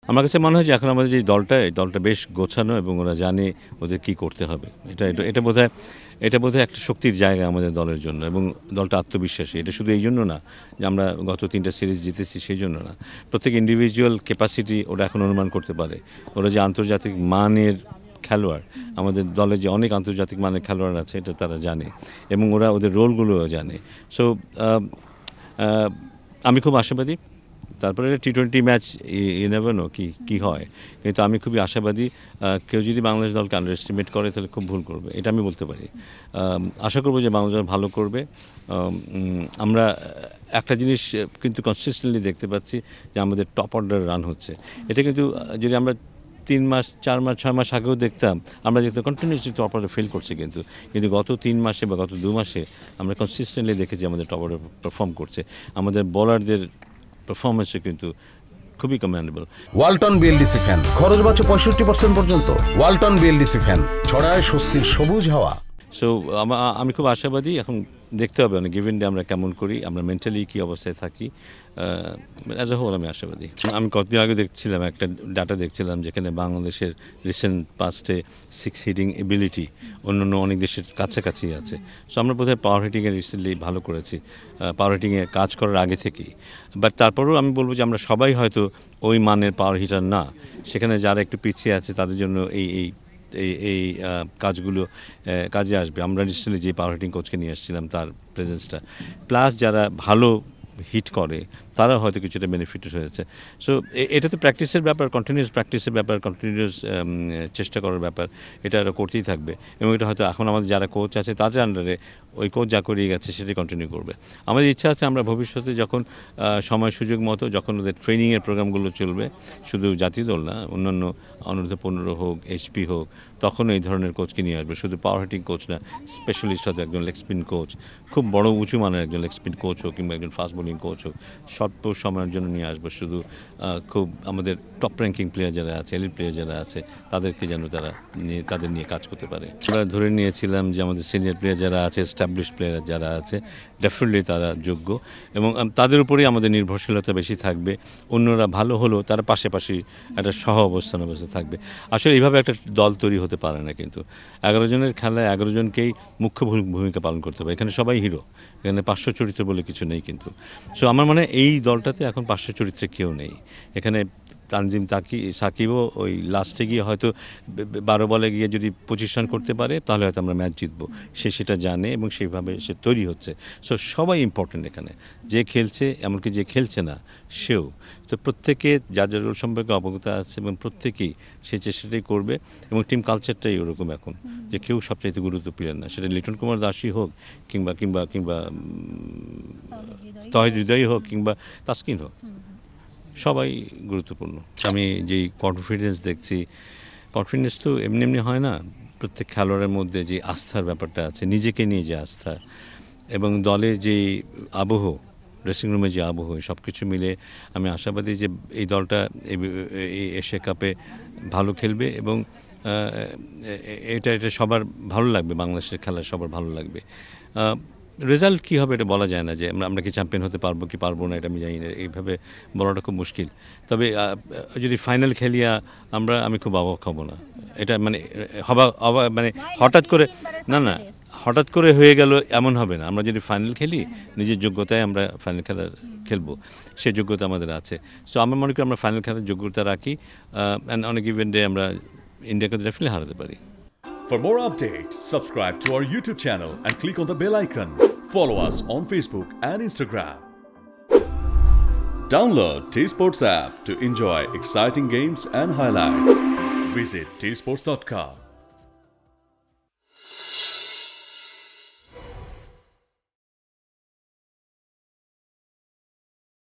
আমার কাছে মনে হয় যে এখন আমাদের যে দলটা, এই দলটা বেশ গোছানো এবং ওরা জানে ওদের কী করতে হবে। এটা বোধহয় একটা শক্তির জায়গা আমাদের দলের জন্য, এবং দলটা আত্মবিশ্বাসী। এটা শুধু এই জন্য না যে আমরা গত 3টা সিরিজ জিতেছি, সেই জন্য না। প্রত্যেক ইন্ডিভিজুয়াল ক্যাপাসিটি ওরা এখন অনুমান করতে পারে। ওরা যে আন্তর্জাতিক মানের খেলোয়াড়, আমাদের দলে যে অনেক আন্তর্জাতিক মানের খেলোয়াড় আছে, এটা তারা জানে, এবং ওরা ওদের রোলগুলোও জানে। সো আমি খুব আশাবাদী। তারপরে T20 ম্যাচ, নেভার নো কী হয়, কিন্তু আমি খুবই আশাবাদী। কেউ যদি বাংলাদেশ দলকে আন্ডার এস্টিমেট করে তাহলে খুব ভুল করবে, এটা আমি বলতে পারি। আশা করবো যে বাংলাদেশ দল ভালো করবে। আমরা একটা জিনিস কিন্তু কনসিস্টেন্টলি দেখতে পাচ্ছি যে আমাদের টপ অর্ডার রান হচ্ছে। এটা কিন্তু যদি আমরা 3 মাস 4 মাস 6 মাস আগেও দেখতাম, আমরা দেখতাম কন্টিনিউসলি টপ অর্ডার ফেল করছে, কিন্তু গত 3 মাসে বা গত 2 মাসে আমরা কনসিস্টেন্টলি দেখেছি আমাদের টপ অর্ডার পারফর্ম করছে। আমাদের বোলারদের পারফরমেন্সও কিন্তু খুবই কমেন্ডেবল। ওয়ালটন বিএলডিসি ফ্যান, খরচ বাঁচে 65% পর্যন্ত। ওয়ালটন বিএলডিসি ফ্যান ছড়ায় স্বস্তির সবুজ হাওয়া। সো আমি খুব আশাবাদী। এখন দেখতে হবে অনেক গিভেন ডে আমরা কেমন করি, আমরা মেন্টালি কী অবস্থায় থাকি। অ্যাজ এ হোল আমি আশাবাদী। আমি কতদিন আগে দেখছিলাম একটা ডাটা দেখছিলাম, যেখানে বাংলাদেশের রিসেন্ট পাস্টে 6 হিটিং এবিলিটি অন্যান্য অনেক দেশের কাছাকাছি আছে। সো আমরা বোধহয় পাওয়ার হিটিংয়ে রিসেন্টলি ভালো করেছি, পাওয়ার হিটিংয়ে কাজ করার আগে থেকেই। বাট তারপরেও আমি বলবো যে আমরা সবাই হয়তো ওই মানের পাওয়ার হিটার না। সেখানে যারা একটু পিছিয়ে আছে তাদের জন্য এই কাজগুলো কাজে আসবে। আমরা রিসেন্টলি যে পাওয়ার হিটিং কোচকে নিয়ে আসছিলাম, তার প্রেজেন্সটা প্লাস যারা ভালো হিট করে তারা হয়তো কিছুটা বেনিফিটেড হয়েছে। সো এটা তো প্র্যাকটিসের ব্যাপার, কন্টিনিউয়াস প্র্যাকটিসের ব্যাপার, কন্টিনিউয়াস চেষ্টা করার ব্যাপার। এটা আরও করতেই থাকবে, এবং এটা হয়তো এখন আমাদের যারা কোচ আছে তাদের আন্ডারে ওই কোচ যা করিয়ে গেছে সেটাই কন্টিনিউ করবে। আমাদের ইচ্ছা আছে আমরা ভবিষ্যতে যখন সময় সুযোগ মতো, যখন ওদের ট্রেনিংয়ের প্রোগ্রামগুলো চলবে, শুধু জাতীয় দল না, অন্যান্য অনূর্ধ্ব-15 হোক, HP হোক, তখন এই ধরনের কোচকে নিয়ে আসবে। শুধু পাওয়ার হিটিং কোচ না, স্পেশালিস্ট হয়তো একজন লেগ স্পিন কোচ, খুব বড় উঁচু মানের একজন লেগ স্পিন কোচ হোক, কিংবা একজন ফাস্ট বোলিং কোচ হোক, স্বল্প সময়ের জন্য নিয়ে আসবো। শুধু খুব আমাদের টপ র্যাঙ্কিং প্লেয়ার যারা আছে, এলিট প্লেয়ার যারা আছে, তাদেরকে যেন তাদের নিয়ে কাজ করতে পারে। আমরা ধরে নিয়েছিলাম যে আমাদের সিনিয়র প্লেয়ার যারা আছে, এস্টাবলিশড প্লেয়ার যারা আছে, ডেফিনেটলি তারা যোগ্য, এবং তাদের উপরেই আমাদের নির্ভরশীলতা বেশি থাকবে। অন্যরা ভালো হলেও তারা পাশাপাশি একটা অবস্থা থাকবে। আসলে এইভাবে একটা দল তৈরি হতে পারে না, কিন্তু 11 জনের খেলায় 11 জনকেই মুখ্য ভূমিকা পালন করতে হবে। এখানে সবাই হিরো, এখানে 500 চরিত্র বলে কিছু নেই কিন্তু। সো আমার মনে হয় এই দলটাতে এখন 500 চরিত্রে কেউ নেই। এখানে তানজিম সাকিবও ওই লাস্টে গিয়ে হয়তো 12 বলে গিয়ে যদি 25 রান করতে পারে, তাহলে হয়তো আমরা ম্যাচ জিতবো। সে সেটা জানে এবং সেইভাবে সে তৈরি হচ্ছে। সো সবাই ইম্পর্টেন্ট এখানে, যে খেলছে এমনকি যে খেলছে না সেও। তো প্রত্যেকে যার যার রোল সম্পর্কে অবগত আছে, এবং প্রত্যেকেই সে চেষ্টাটাই করবে, এবং টিম কালচারটাই ওরকম এখন, যে কেউ সবচাইতে গুরুত্ব পেলেন না, সেটা লিটন কুমার দাসই হোক, কিংবা তহিদ হৃদয় হোক, কিংবা তাসকিন হোক, সবাই গুরুত্বপূর্ণ। আমি যেই কনফিডেন্স দেখছি, কনফিডেন্স তো এমনি হয় না। প্রত্যেক খেলোয়াড়ের মধ্যে যে আস্থার ব্যাপারটা আছে, নিজেকে নিয়ে যে আস্থা, এবং দলে যে আবহ, ড্রেসিং রুমে যে আবহ, সব কিছু মিলে আমি আশাবাদী যে এই দলটা এই এশিয়া কাপে ভালো খেলবে, এবং এটা সবার ভালো লাগবে। বাংলাদেশের খেলা সবার ভালো লাগবে। রেজাল্ট কী হবে এটা বলা যায় না, যে আমরা কি চ্যাম্পিয়ন হতে পারবো কি পারবো না, এটা আমি জানি না। এইভাবে বলাটা খুব মুশকিল। তবে যদি ফাইনাল খেলিয়া আমি খুব অবাক হব না। এটা মানে মানে হঠাৎ করে হয়ে গেল এমন হবে না। আমরা যদি ফাইনাল খেলি, নিজের যোগ্যতায় আমরা ফাইনাল খেলবো, সে যোগ্যতা আমাদের আছে। সো আমার মনে করি আমরা ফাইনাল খেলার যোগ্যতা রাখি, অ্যান্ড অনেক ইভেন্টে আমরা ইন্ডিয়াকে ডেফিনেটলি হারাতে পারি। For more updates, subscribe to our YouTube channel and click on the bell icon. Follow us on Facebook and Instagram. Download T-Sports app to enjoy exciting games and highlights. Visit tsports.com.